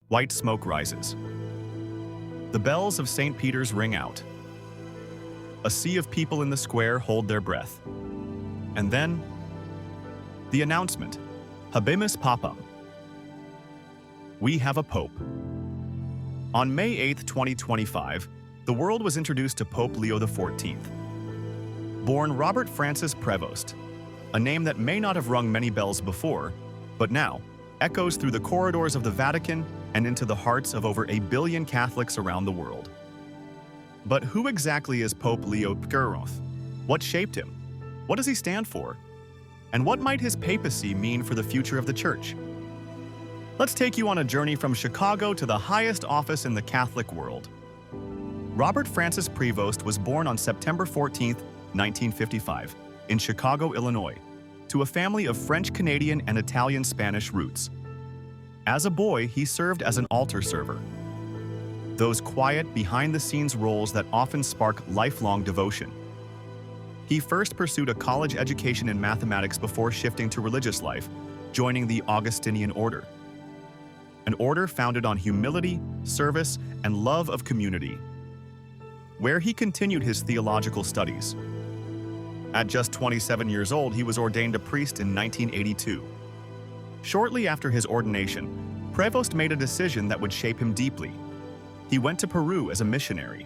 White smoke rises. The bells of St. Peter's ring out. A sea of people in the square hold their breath. And then, the announcement, Habemus Papam. We have a pope. On May 8, 2025, the world was introduced to Pope Leo XIV. Born Robert Francis Prevost, a name that may not have rung many bells before, but now echoes through the corridors of the Vatican and into the hearts of over 1 billion Catholics around the world. But who exactly is Pope Leo XIV? What shaped him? What does he stand for? And what might his papacy mean for the future of the Church? Let's take you on a journey from Chicago to the highest office in the Catholic world. Robert Francis Prevost was born on September 14, 1955, in Chicago, Illinois, to a family of French-Canadian and Italian-Spanish roots. As a boy, he served as an altar server. Those quiet, behind-the-scenes roles that often spark lifelong devotion. He first pursued a college education in mathematics before shifting to religious life, joining the Augustinian order. An order founded on humility, service, and love of community, where he continued his theological studies. At just 27 years old, he was ordained a priest in 1982. Shortly after his ordination, Prevost made a decision that would shape him deeply. He went to Peru as a missionary.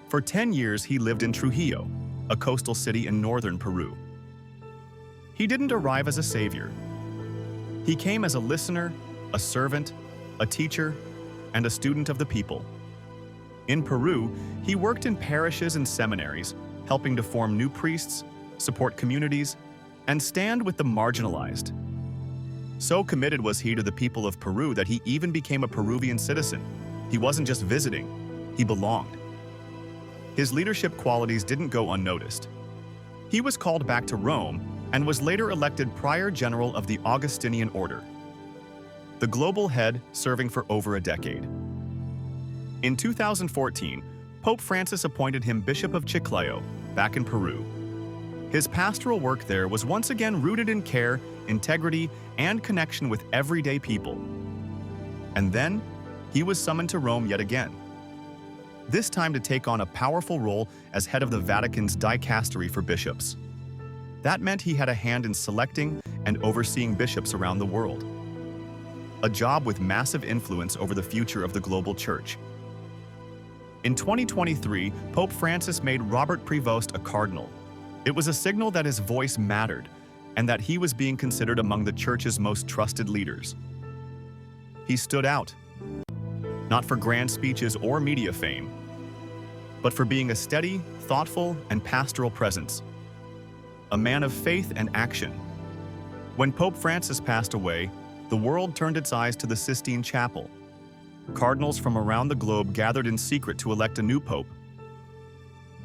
For 10 years, he lived in Trujillo, a coastal city in northern Peru. He didn't arrive as a savior. He came as a listener, a servant, a teacher, and a student of the people. In Peru, he worked in parishes and seminaries, helping to form new priests, support communities, and stand with the marginalized. So committed was he to the people of Peru that he even became a Peruvian citizen. He wasn't just visiting, he belonged. His leadership qualities didn't go unnoticed. He was called back to Rome and was later elected Prior General of the Augustinian Order, the global head serving for over a decade. In 2014, Pope Francis appointed him Bishop of Chiclayo, back in Peru. His pastoral work there was once again rooted in care, integrity, and connection with everyday people. And then, he was summoned to Rome yet again. This time to take on a powerful role as head of the Vatican's dicastery for bishops. That meant he had a hand in selecting and overseeing bishops around the world. A job with massive influence over the future of the global Church. In 2023, Pope Francis made Robert Prevost a cardinal. It was a signal that his voice mattered and that he was being considered among the Church's most trusted leaders. He stood out, not for grand speeches or media fame, but for being a steady, thoughtful, and pastoral presence. A man of faith and action. When Pope Francis passed away, the world turned its eyes to the Sistine Chapel. Cardinals from around the globe gathered in secret to elect a new pope.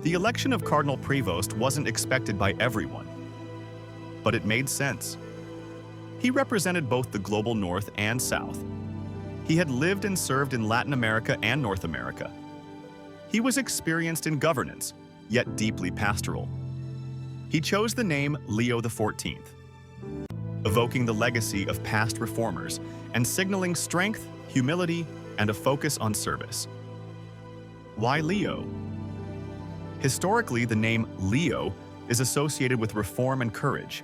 The election of Cardinal Prevost wasn't expected by everyone, but it made sense. He represented both the global North and South. He had lived and served in Latin America and North America. He was experienced in governance, yet deeply pastoral. He chose the name Leo XIV, evoking the legacy of past reformers and signaling strength, humility, and a focus on service. Why Leo? Historically, the name Leo is associated with reform and courage.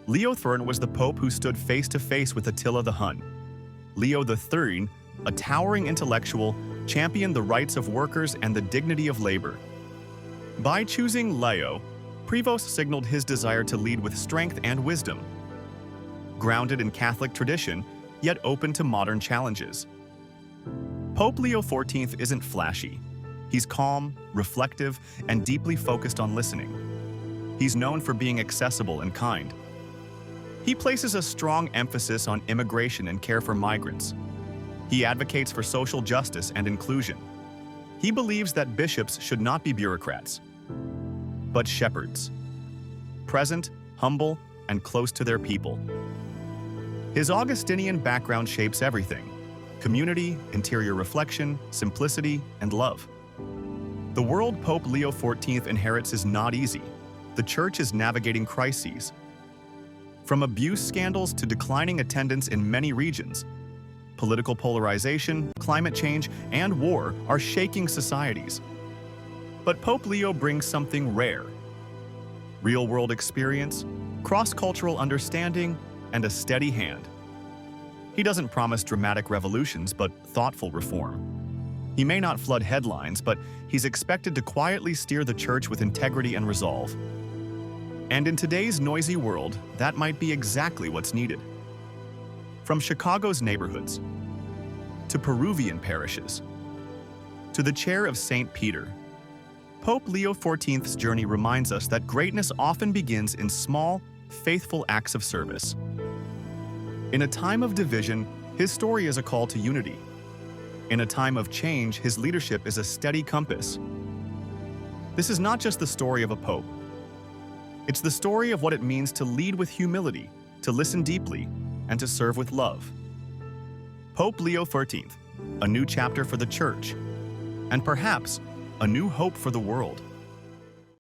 Leo XIII was the pope who stood face to face with Attila the Hun. Leo XIII, a towering intellectual, championed the rights of workers and the dignity of labor. By choosing Leo, Prevost signaled his desire to lead with strength and wisdom, grounded in Catholic tradition, yet open to modern challenges. Pope Leo XIV isn't flashy. He's calm, reflective, and deeply focused on listening. He's known for being accessible and kind. He places a strong emphasis on immigration and care for migrants. He advocates for social justice and inclusion. He believes that bishops should not be bureaucrats, but shepherds, present, humble, and close to their people. His Augustinian background shapes everything: community, interior reflection, simplicity, and love. The world Pope Leo XIV inherits is not easy. The Church is navigating crises. From abuse scandals to declining attendance in many regions, Political polarization, climate change, and war are shaking societies. But Pope Leo brings something rare: real-world experience, cross-cultural understanding, and a steady hand. He doesn't promise dramatic revolutions, but thoughtful reform. He may not flood headlines, but he's expected to quietly steer the church with integrity and resolve. And in today's noisy world, that might be exactly what's needed. From Chicago's neighborhoods, to Peruvian parishes, to the chair of St. Peter, Pope Leo XIV's journey reminds us that greatness often begins in small, faithful acts of service. In a time of division, his story is a call to unity. In a time of change, his leadership is a steady compass. This is not just the story of a pope. It's the story of what it means to lead with humility, to listen deeply, and to serve with love. Pope Leo XIV, a new chapter for the Church, and perhaps a new hope for the world.